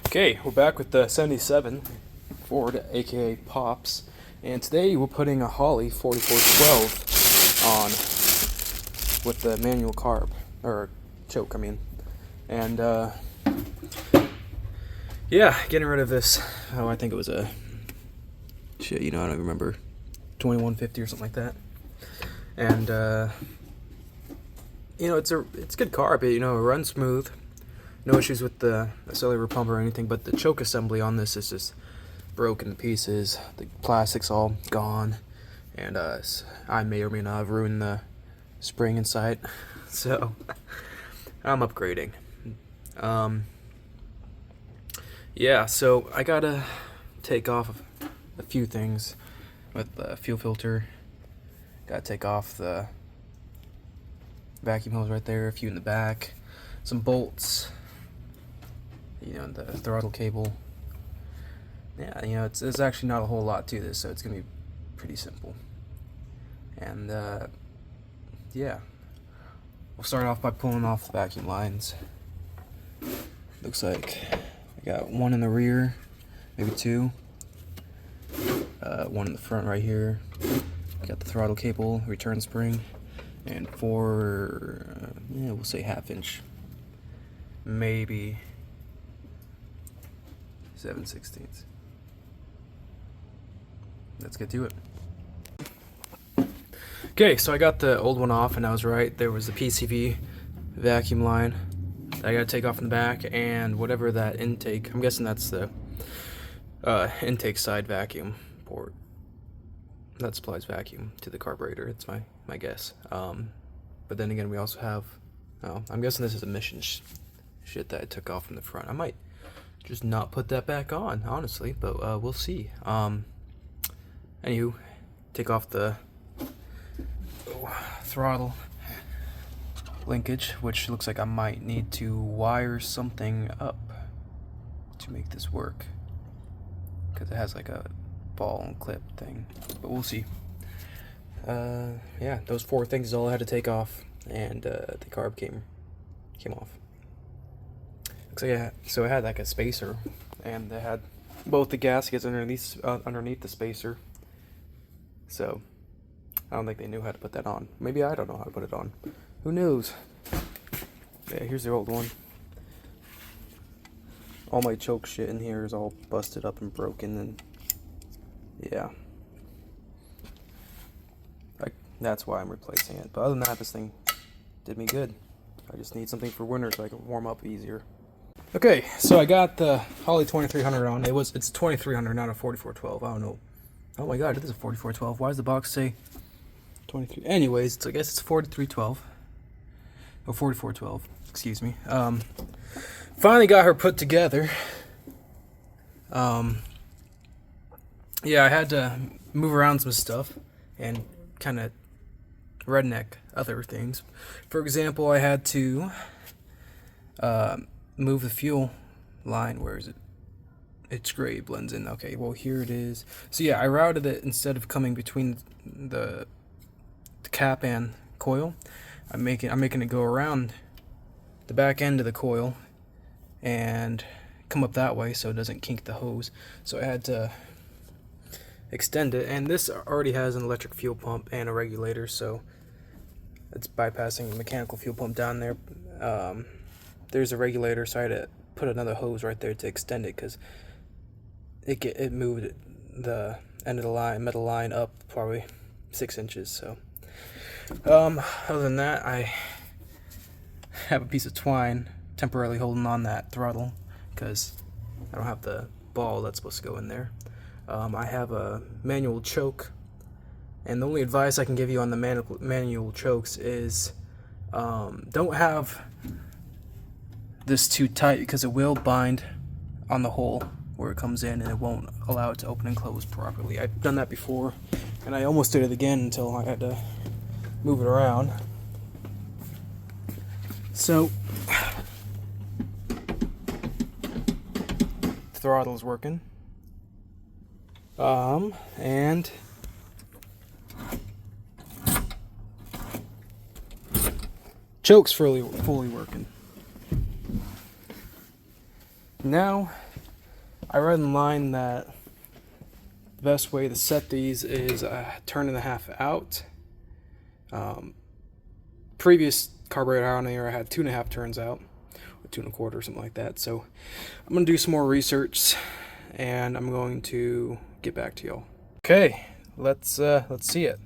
Okay, we're back with the 77 Ford, aka Pops, and today we're putting a Holley 4412 on with the manual carb, or choke, I mean. And, yeah, getting rid of this, I think it was a, shit, I don't remember, 2150 or something like that. And, it's good carb, it runs smooth. No issues with the cellular pump or anything, but the choke assembly on this is just broken to pieces. The plastic's all gone, and I may or may not have ruined the spring inside, so I'm upgrading. Yeah, so I gotta take off a few things with the fuel filter. Gotta take off the vacuum hose right there, a few in the back, some bolts. The throttle cable. Yeah, it's actually not a whole lot to this, so it's gonna be pretty simple. And yeah, we'll start off by pulling off the vacuum lines. Looks like I got one in the rear, maybe two. One in the front right here. Got the throttle cable, return spring, and four, we'll say 1/2 inch, maybe 7/16. Let's get to it. Okay, so I got the old one off, and I was right. There was a PCV vacuum line that I gotta take off in the back, and whatever that intake, I'm guessing that's the intake side vacuum port that supplies vacuum to the carburetor. It's my guess. But then again, we also have, I'm guessing this is emission shit that I took off from the front. I might just not put that back on, honestly, but we'll see. Anywho, take off the throttle linkage, which looks like I might need to wire something up to make this work, because it has like a ball and clip thing, but we'll see. Yeah, those four things is all I had to take off, and the carb came off. So yeah, so it had like a spacer, and it had both the gaskets underneath the spacer. So I don't think they knew how to put that on. Maybe I don't know how to put it on. Who knows? Yeah, here's the old one. All my choke shit in here is all busted up and broken, and yeah, that's why I'm replacing it. But other than that, this thing did me good. I just need something for winter so I can warm up easier. Okay, so I got the Holley 2300 on. It's 2300, not a 4412. I don't know. Oh my god, it is a 4412. Why does the box say 23? Anyways, I guess it's 4312. Oh, 4412. Excuse me. Finally got her put together. Yeah, I had to move around some stuff and kind of redneck other things. For example, I had to move the fuel line. Where is it? It's gray, blends in. Okay, well here it is. So yeah, I routed it, instead of coming between the cap and coil, I'm making it go around the back end of the coil and come up that way so it doesn't kink the hose. So I had to extend it, and this already has an electric fuel pump and a regulator, so it's bypassing the mechanical fuel pump down there. There's a regulator, so I had to put another hose right there to extend it, because it moved the end of the line, metal line, up probably 6 inches. So other than that, I have a piece of twine temporarily holding on that throttle, because I don't have the ball that's supposed to go in there. I have a manual choke, and the only advice I can give you on the manual chokes is don't have this too tight, because it will bind on the hole where it comes in, and it won't allow it to open and close properly. I've done that before, and I almost did it again until I had to move it around. So throttle's working, and choke's fully working. Now I read online that the best way to set these is a turn and a half out. Previous carburetor on here I had 2.5 turns out, or 2.25 or something like that. So I'm gonna do some more research, and I'm going to get back to y'all. Okay, let's see it.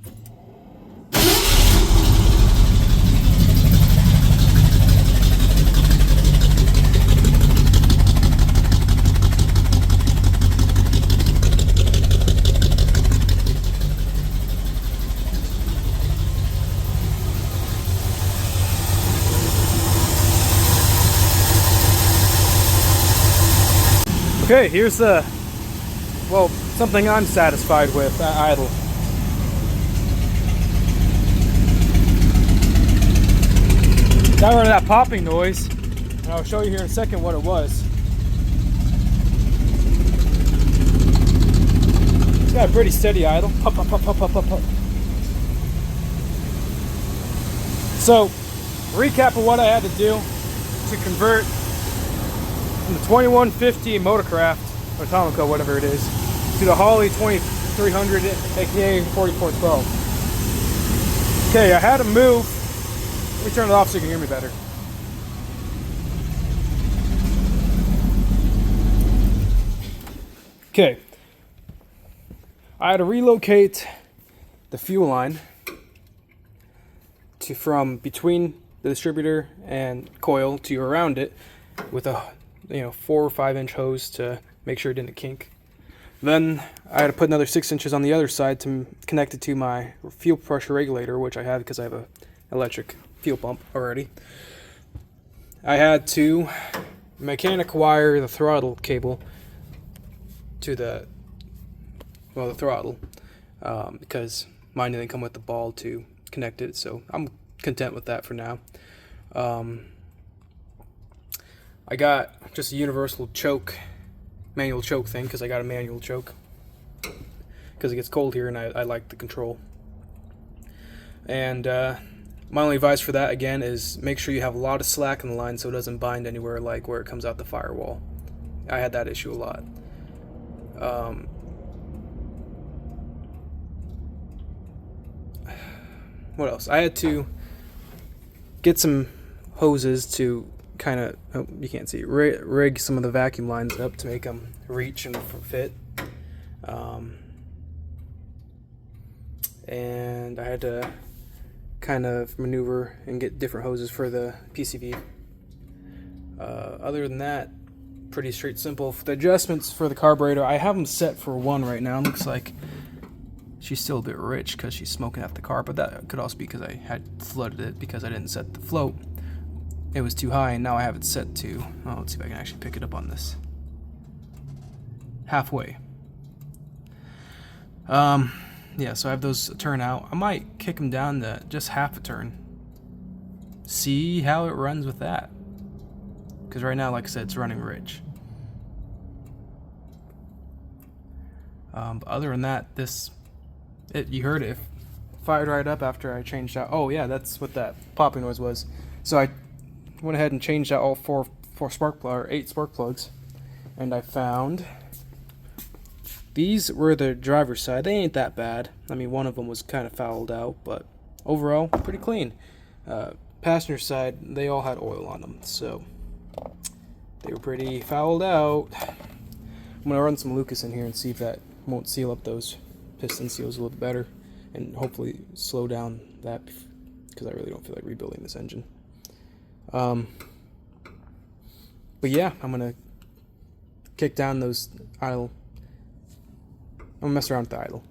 Okay, here's something I'm satisfied with, idle. Got rid of that popping noise, and I'll show you here in a second what it was. It's got a pretty steady idle. Pop, pop, pop, pop, pop, pop, pop. So, recap of what I had to do to convert from the 2150 Motorcraft, or Atomico, whatever it is, to the Holley 2300, aka 4412. Okay, I had to move. Let me turn it off so you can hear me better. Okay, I had to relocate the fuel line from between the distributor and coil to around it with a 4 or 5 inch hose to make sure it didn't kink. Then I had to put another 6 inches on the other side to connect it to my fuel pressure regulator, which I have because I have a electric fuel pump already. I had to mechanic wire the throttle cable to the throttle because mine didn't come with the ball to connect it, so I'm content with that for now. I got just a universal manual choke thing, because I got a manual choke because it gets cold here and I like the control. And my only advice for that again is make sure you have a lot of slack in the line so it doesn't bind anywhere, like where it comes out the firewall. I had that issue a lot. What else? I had to get some hoses to kind of, you can't see, rig some of the vacuum lines up to make them reach and fit. And I had to kind of maneuver and get different hoses for the PCV. Other than that, pretty straight, simple. For the adjustments for the carburetor, I have them set for 1 right now. It looks like she's still a bit rich because she's smoking out the car, but that could also be because I had flooded it because I didn't set the float. It was too high, and now I have it set to, let's see if I can actually pick it up on this. Halfway. Yeah, so I have those turn out. I might kick them down to just half a turn. See how it runs with that. Because right now, like I said, it's running rich. But other than that, you heard it fired right up after I changed out. Oh yeah, that's what that popping noise was. So I went ahead and changed out all 8 spark plugs, and I found these were the driver's side. They ain't that bad. I mean, one of them was kind of fouled out, but overall pretty clean. Passenger side, they all had oil on them, so they were pretty fouled out. I'm gonna run some Lucas in here and see if that won't seal up those piston seals a little better, and hopefully slow down that, because I really don't feel like rebuilding this engine. But yeah, I'm gonna kick down those idle. I'm gonna mess around with the idle.